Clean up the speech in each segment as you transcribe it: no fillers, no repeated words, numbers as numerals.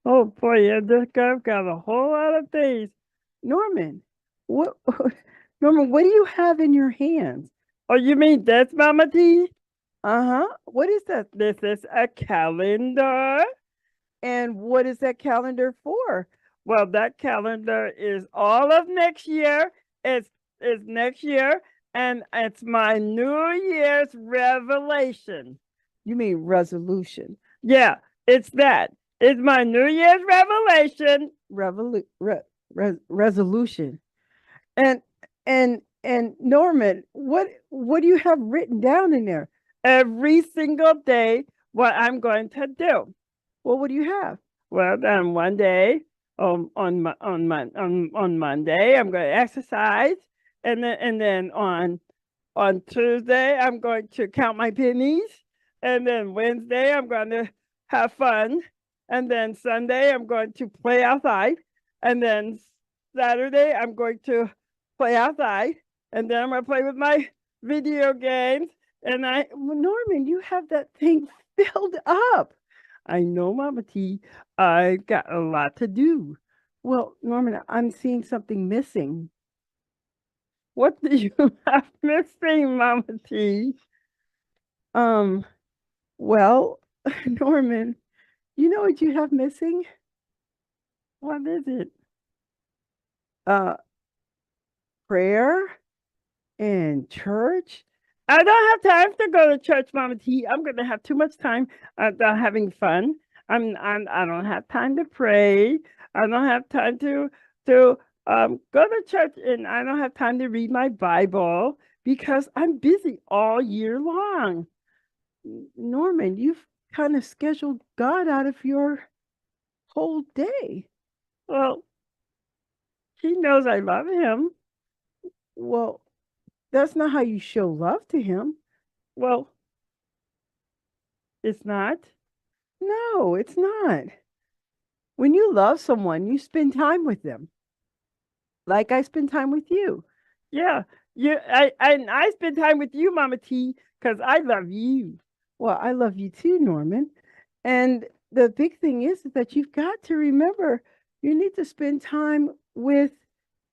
Oh boy, yeah, this guy's got a whole lot of things. Norman, what Norman, what do you have in your hands? Oh, you mean this, Mama T? Uh-huh. What is that? This is a calendar. And what is that calendar for? Well, that calendar is all of next year. It's next year, and it's my New Year's revelation. You mean resolution. Yeah, it's that. It's my New Year's revelation. Resolution. And and Norman, what do you have written down in there? Every single day, what I'm going to do. Well, what do you have? Well, then one day, on Monday, I'm going to exercise, and then on Tuesday, I'm going to count my pennies, and then Wednesday, I'm going to have fun, and then Sunday, I'm going to play outside, and then Saturday, I'm going to play outside, and then I'm going to play with my video games, and Norman, you have that thing filled up. I know, Mama T, I got a lot to do. Well, Norman, I'm seeing something missing. What do you have missing, Mama T? Um, well, Norman, you know what you have missing? What is it? Uh, prayer and church. I don't have time to go to church, Mama T. I'm going to have too much time having fun. I don't have time to pray. I don't have time to go to church, and I don't have time to read my Bible because I'm busy all year long. Norman, you've kind of scheduled God out of your whole day. Well, he knows I love him. Well, that's not how you show love to him. Well, it's not. No, it's not. When you love someone, you spend time with them, like I spend time with you. Yeah, I spend time with you, Mama T, because I love you. Well, I love you too, Norman. And the big thing is that you've got to remember you need to spend time with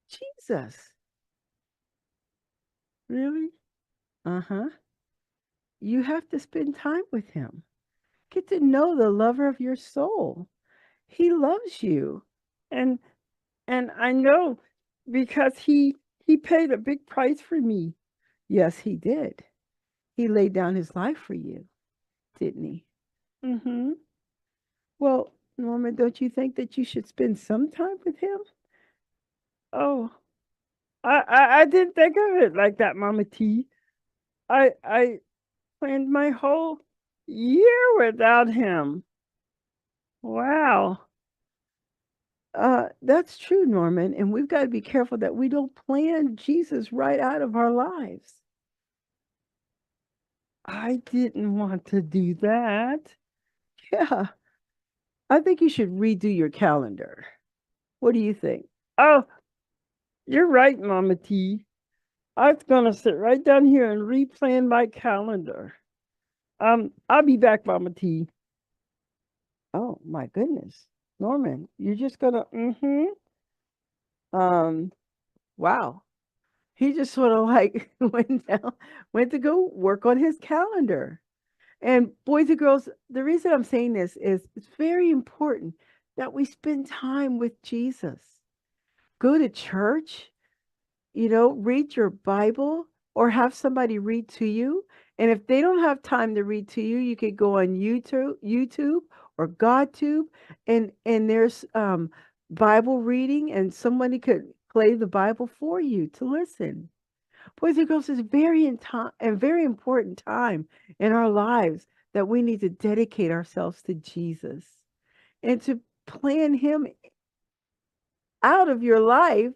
Jesus. Really? Uh-huh. You have to spend time with him. Get to know the lover of your soul. He loves you. And and I know because he paid a big price for me. Yes, he did. He laid down his life for you, didn't he? Mm-hmm. Well, Norman, don't you think that you should spend some time with him? Oh, I didn't think of it like that, Mama T. I planned my whole year without him. Wow. That's true, Norman. And we've got to be careful that we don't plan Jesus right out of our lives. I didn't want to do that. Yeah, I think you should redo your calendar. What do you think? Oh, you're right, Mama T. I was gonna sit right down here and replan my calendar. I'll be back, Mama T. Oh, my goodness. Norman, you're just gonna, um, wow. He just sort of like went to go work on his calendar. And boys and girls, the reason I'm saying this is it's very important that we spend time with Jesus. Go to church, read your Bible or have somebody read to you. And if they don't have time to read to you, you could go on YouTube or GodTube, and there's Bible reading, and somebody could play the Bible for you to listen. Boys and girls, it's a very important time in our lives that we need to dedicate ourselves to Jesus and to plan Him out of your life.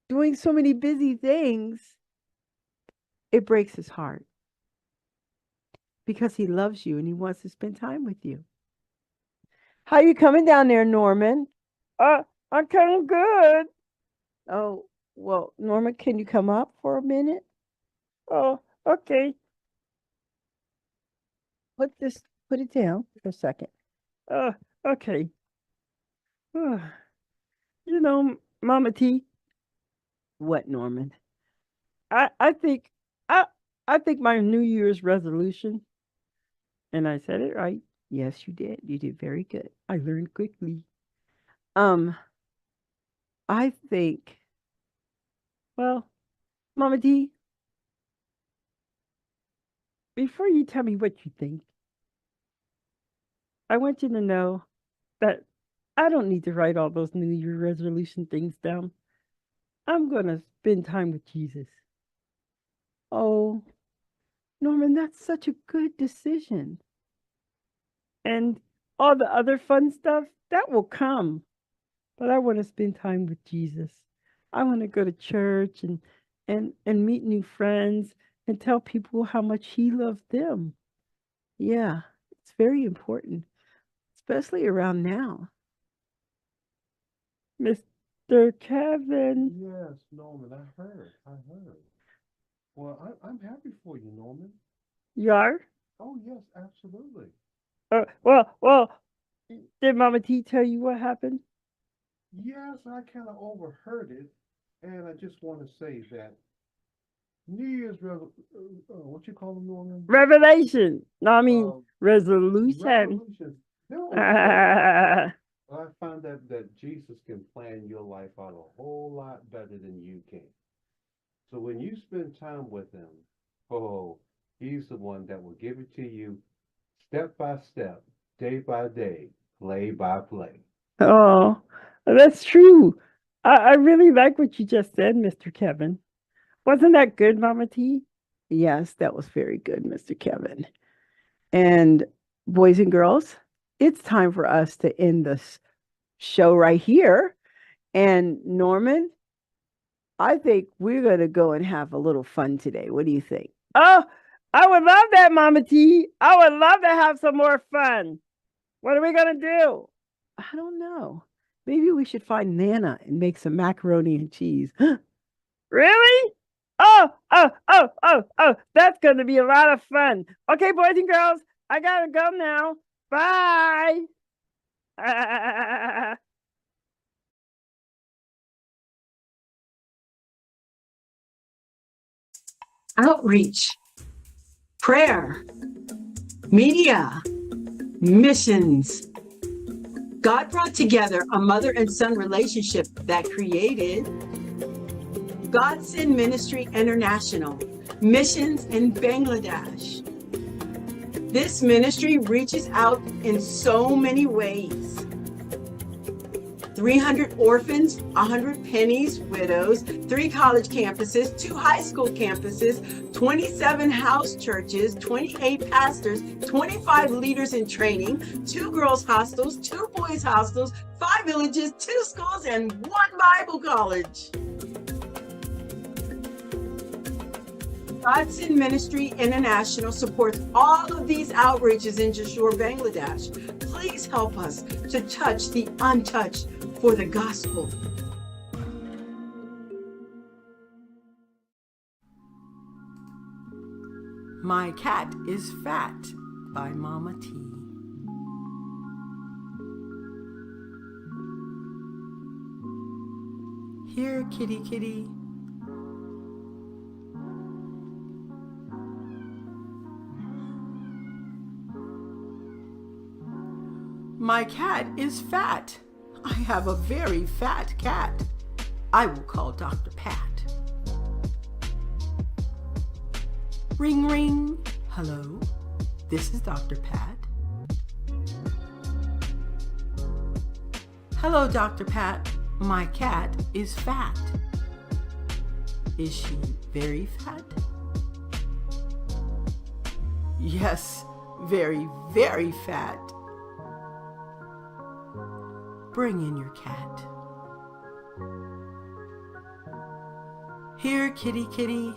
Doing so many busy things, it breaks His heart because He loves you and He wants to spend time with you. How you coming down there, Norman? Uh, I'm kind of good. Oh, well, Norman, can you come up for a minute? Oh, okay. put it down for a second. Okay. You know, Mama T, What, Norman? I think I I think my New Year's resolution, and I said it right. Yes, you did. You did very good. I learned quickly. Um, I think, Well, Mama T, before you tell me what you think, I want you to know that I don't need to write all those New Year resolution things down. I'm gonna spend time with Jesus. oh, Norman, that's such a good decision. And all the other fun stuff, that will come. But I want to spend time with Jesus. I want to go to church and meet new friends and tell people how much he loves them. Yeah, it's very important, especially around now. Mr. Kevin, Yes, Norman, I heard. I heard. Well, I'm happy for you, Norman. you are? Oh, yes, absolutely. Well, did Mama T tell you what happened? Yes, I kind of overheard it, and I just want to say that New Year's what you call them, Norman? Revelation. No, I mean Uh, resolution. Resolutions. They're okay. I find that Jesus can plan your life out a whole lot better than you can. So when you spend time with him, oh, he's the one that will give it to you step by step, day by day, play by play. Oh, that's true. I really like what you just said, Mr. Kevin. Wasn't that good, Mama T? Yes, that was very good, Mr. Kevin. And boys and girls, it's time for us to end this show right here. And Norman, I think we're going to go and have a little fun today. What do you think? Oh, I would love that, Mama T. I would love to have some more fun. What are we gonna do? I don't know. Maybe we should find Nana and make some macaroni and cheese. Really? That's gonna be a lot of fun. Okay, boys and girls, I gotta go now. Bye. Outreach, prayer, media, missions. God brought together a mother and son relationship that created God Send Ministry International, missions in Bangladesh. This ministry reaches out in so many ways. 300 orphans, 100 pennies, widows, 3 college campuses, 2 high school campuses, 27 house churches, 28 pastors, 25 leaders in training, 2 girls hostels, 2 boys hostels, 5 villages, 2 schools, and 1 Bible college. God Send Ministry International supports all of these outreaches in Jashore, Bangladesh. Please help us to touch the untouched for the gospel. My Cat is Fat by Mama T. Here, kitty, kitty. My cat is fat. I have a very fat cat. I will call Dr. Pat. Ring, ring. Hello, this is Dr. Pat. Hello, Dr. Pat. My cat is fat. Is she very fat? Yes, very, very fat. Bring in your cat. Here, kitty, kitty.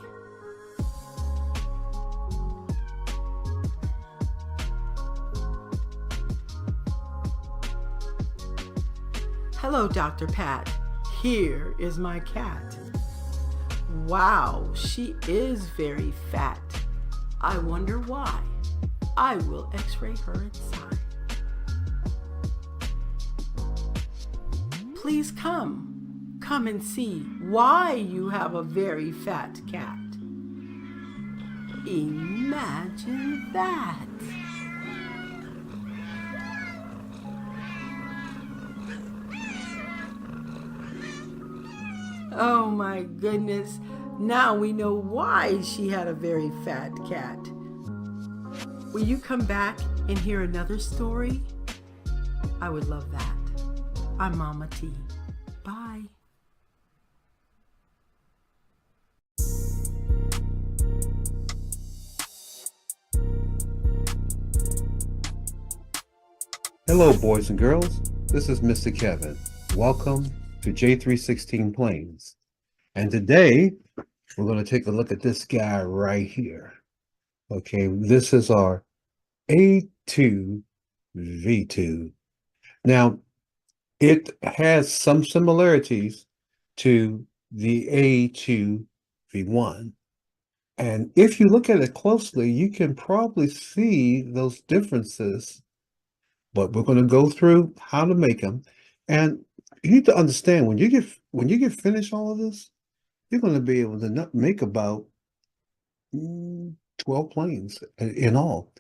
Hello, Dr. Pat. Here is my cat. Wow, she is very fat. I wonder why. I will x-ray her inside. Please come and see why you have a very fat cat. Imagine that. Oh my goodness, now we know why she had a very fat cat. Will you come back and hear another story? I would love that. I'm Mama T. Bye. Hello, boys and girls. This is Mr. Kevin. Welcome to J316 Planes. And today, we're going to take a look at this guy right here. Okay, this is our A2V2. Now, it has some similarities to the A2V1. And if you look at it closely, you can probably see those differences. But we're going to go through how to make them. And you need to understand, when you get finished all of this, you're going to be able to make about 12 planes in all.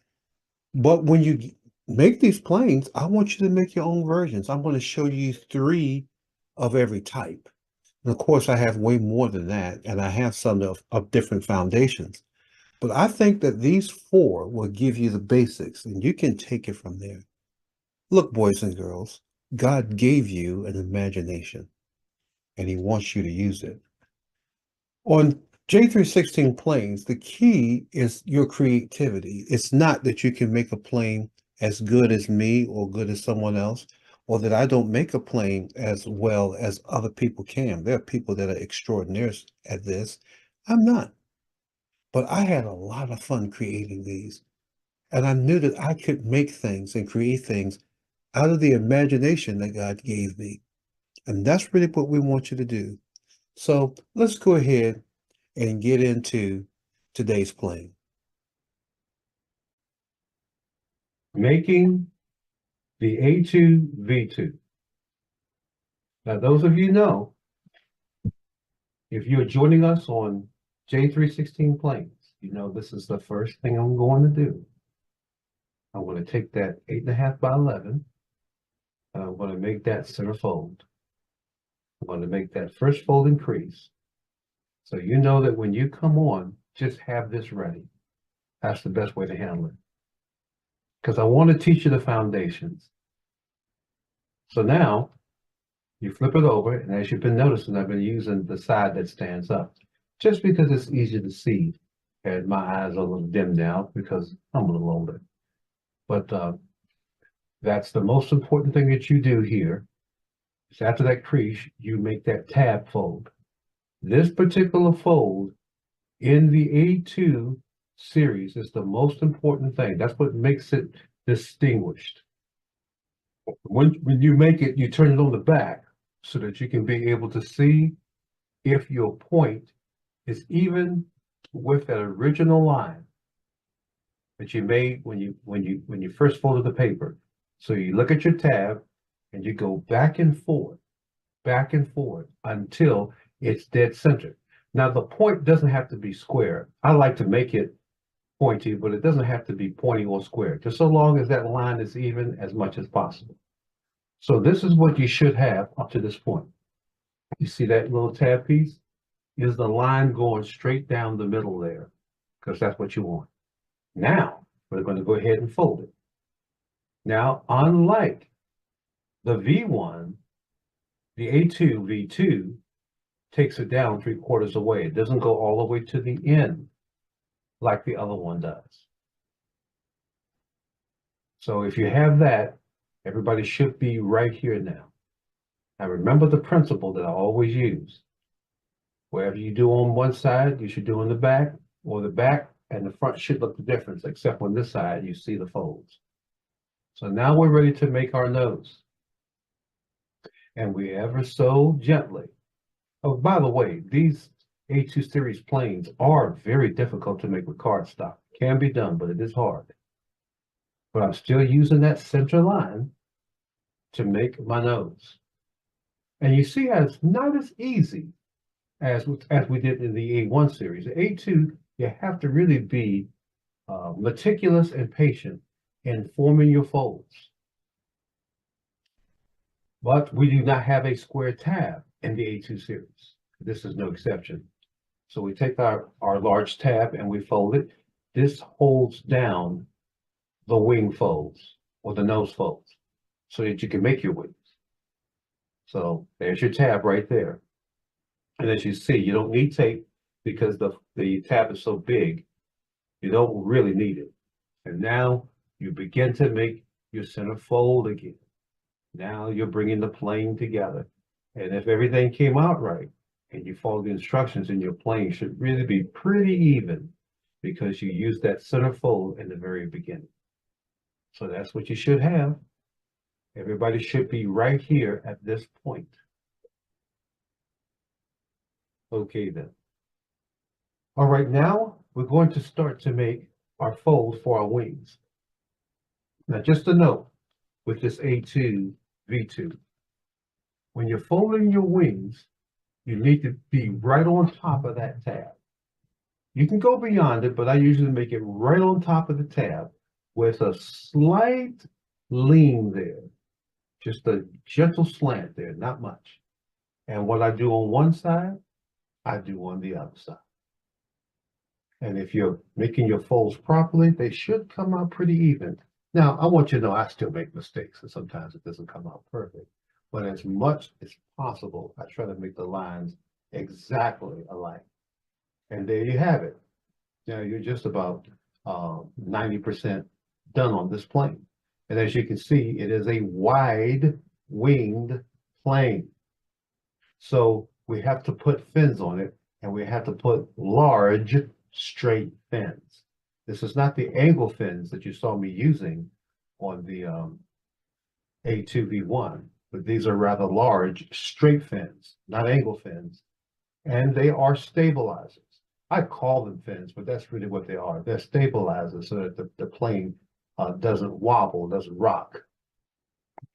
But when you make these planes, I want you to make your own versions. I'm going to show you 3 of every type. And of course, I have way more than that, and I have some of different foundations. But I think that these 4 will give you the basics, and you can take it from there. Look, boys and girls, God gave you an imagination, and he wants you to use it. On J316 planes, the key is your creativity. It's not that you can make a plane as good as me or good as someone else, or that I don't make a plane as well as other people can. There are people that are extraordinary at this. I'm not. But I had a lot of fun creating these. And I knew that I could make things and create things out of the imagination that God gave me. And that's really what we want you to do. So let's go ahead and get into today's plane. Making the A2V2. Now, those of you know, if you're joining us on J316 planes, you know this is the first thing I'm going to do. I'm going to take that 8.5 by 11. I'm going to make that center fold. I'm going to make that first fold increase. So you know that when you come on, just have this ready. That's the best way to handle it. Because I want to teach you the foundations. So now you flip it over, and as you've been noticing, I've been using the side that stands up, just because it's easier to see. And my eyes are a little dimmed down because I'm a little older. But that's the most important thing that you do here. Is after that crease, you make that tab fold. This particular fold in the A2 series is the most important thing. That's what makes it distinguished. When you make it, you turn it on the back so that you can be able to see if your point is even with that original line that you made when you first folded the paper. So you look at your tab and you go back and forth until it's dead center. Now the point doesn't have to be square. I like to make it pointy, but it doesn't have to be pointy or square, just so long as that line is even as much as possible. So this is what you should have up to this point. You see that little tab piece? Is the line going straight down the middle there, because that's what you want. Now, we're going to go ahead and fold it. Now, unlike the V1, the A2V2 takes it down 3/4 away. It doesn't go all the way to the end like the other one does. So if you have that, everybody should be right here now. Now remember the principle that I always use. Wherever you do on one side, you should do on the back, or the back and the front should look the difference, except on this side, you see the folds. So now we're ready to make our nose. And we ever so gently. Oh, by the way, these A2 series planes are very difficult to make with cardstock. Can be done, but it is hard. but I'm still using that center line to make my nose. And you see how it's not as easy as we did in the A1 series. The A2, you have to really be meticulous and patient in forming your folds. But we do not have a square tab in the A2 series. This is no exception. So we take our large tab and we fold it. This holds down the wing folds or the nose folds so that you can make your wings. So there's your tab right there. And as you see, you don't need tape because the tab is so big, you don't really need it. And now you begin to make your center fold again. Now you're bringing the plane together. And if everything came out right and you follow the instructions, and your plane should really be pretty even because you use that center fold in the very beginning. So that's what you should have. Everybody should be right here at this point. Okay then. All right, now we're going to start to make our folds for our wings. Now just a note with this A2, V2, when you're folding your wings, you need to be right on top of that tab. You can go beyond it, but I usually make it right on top of the tab with a slight lean there. Just a gentle slant there, not much. And what I do on one side, I do on the other side. And if you're making your folds properly, they should come out pretty even. Now, I want you to know I still make mistakes, and sometimes it doesn't come out perfect. But as much as possible, I try to make the lines exactly alike. And there you have it. Now you're just about 90% done on this plane. And as you can see, it is a wide winged plane. So we have to put fins on it, and we have to put large straight fins. This is not the angle fins that you saw me using on the A2V1, but these are rather large straight fins, not angle fins, and they are stabilizers. I call them fins, but that's really what they are. They're stabilizers so that the plane doesn't wobble, doesn't rock.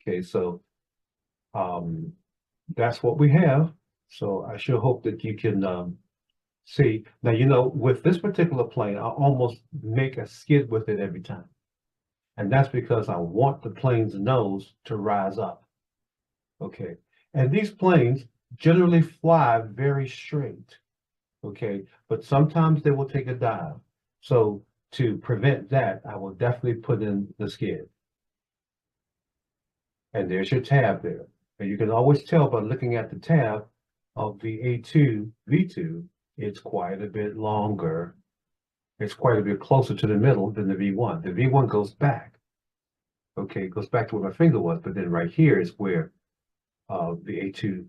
Okay, so that's what we have. So I sure hope that you can see. Now, you know, with this particular plane, I almost make a skid with it every time. And that's because I want the plane's nose to rise up. Okay, and these planes generally fly very straight. Okay, but sometimes they will take a dive. So to prevent that, I will definitely put in the skid. And there's your tab there. And you can always tell by looking at the tab of the A2 V2, it's quite a bit longer. It's quite a bit closer to the middle than the V1. The V1 goes back. Okay, it goes back to where my finger was, but then right here is where the A2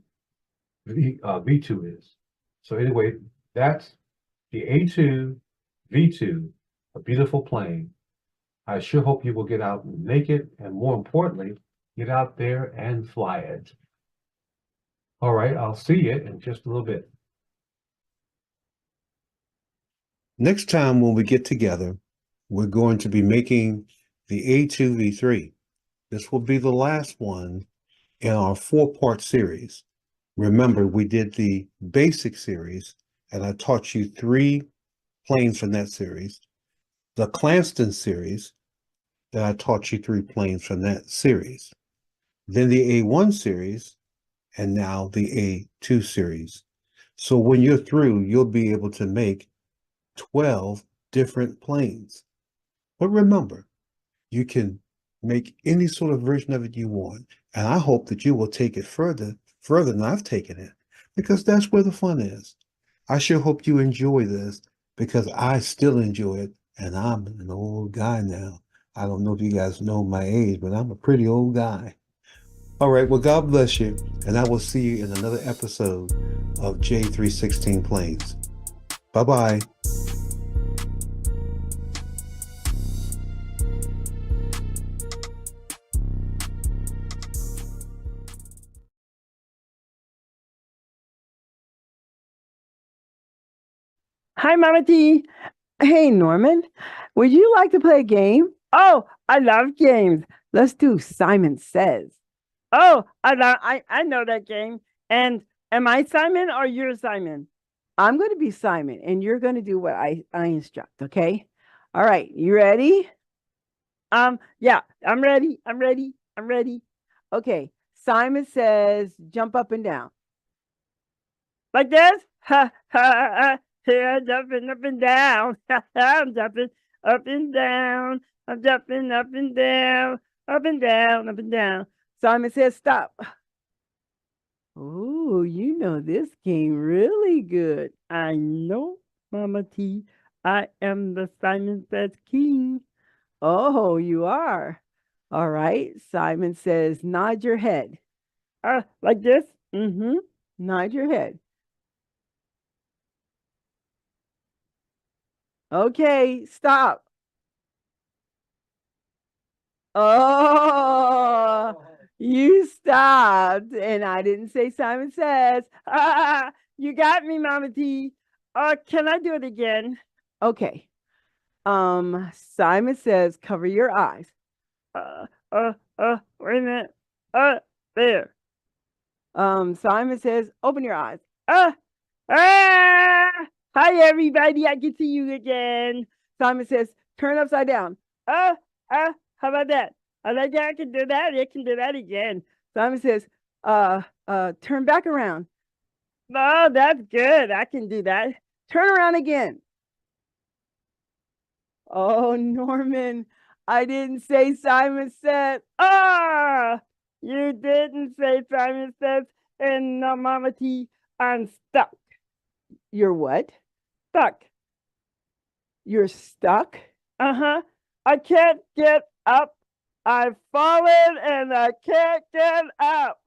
V2 is. So anyway, that's the A2 V2, a beautiful plane. I sure hope you will get out and make it, and more importantly, get out there and fly it. All right, I'll see you in just a little bit. Next time when we get together, we're going to be making the A2V3. This will be the last one in our 4-part series. Remember, we did the basic series, and I taught you 3 planes from that series. The Clanston series, that I taught you 3 planes from that series. Then the A1 series, and now the A2 series. So when you're through, you'll be able to make 12 different planes. But remember, you can make any sort of version of it you want. And I hope that you will take it further than I've taken it, because that's where the fun is. I sure hope you enjoy this, because I still enjoy it, and I'm an old guy now. I don't know if you guys know my age, but I'm a pretty old guy. All right, well, God bless you, and I will see you in another episode of J316 Planes. Bye-bye. Hi, Mama T. Hey, Norman, would you like to play a game? Oh, I love games. Let's do Simon Says. Oh, I know that game. And am I Simon or you're Simon? I'm going to be Simon, and you're going to do what I instruct, okay? All right, you ready? Yeah, I'm ready. I'm ready. I'm ready. Okay, Simon Says, jump up and down. Like this? Ha ha ha. Here I'm jumping up and down. I'm jumping up and down. I'm jumping up and down. Up and down, up and down. Simon Says, stop. Oh, you know this game really good. I know, Mama T. I am the Simon Says King. Oh, you are. All right, Simon Says, nod your head. Like this? Mm-hmm. Nod your head. Okay, stop. Oh, you stopped, and I didn't say Simon Says. You got me, Mama T. Can I do it again? Okay. Simon Says, cover your eyes. Wait a minute. There. Simon Says, open your eyes. Hi, everybody. I can see you again. Simon Says, turn upside down. How about that? I like that. I can do that. I can do that again. Simon Says, turn back around. Oh, that's good. I can do that. Turn around again. Oh, Norman, I didn't say Simon Says. You didn't say Simon Says, and Mama T, I'm stuck. You're what? Stuck. You're stuck? Uh-huh. I can't get up. I've fallen and I can't get up.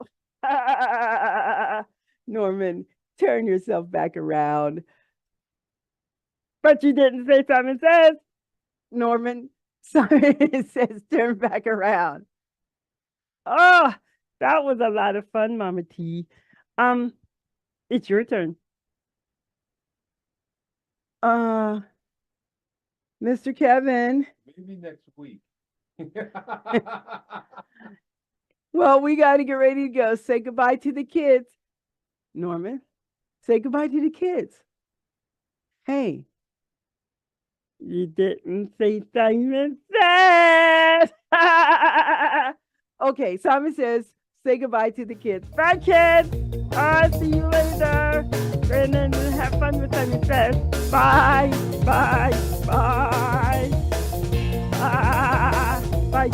Norman, turn yourself back around. But you didn't say Simon Says. Norman, Simon Says turn back around. Oh, that was a lot of fun, Mama T. It's your turn. Mr. Kevin. Maybe next week. Well, we got to get ready to go. Say goodbye to the kids. Norman, say goodbye to the kids. Hey. You didn't say Simon Says. Okay, Simon Says, say goodbye to the kids. Bye, kids. See you later. And then have fun with Simon Says. Bye. Bye. Bye. Bye.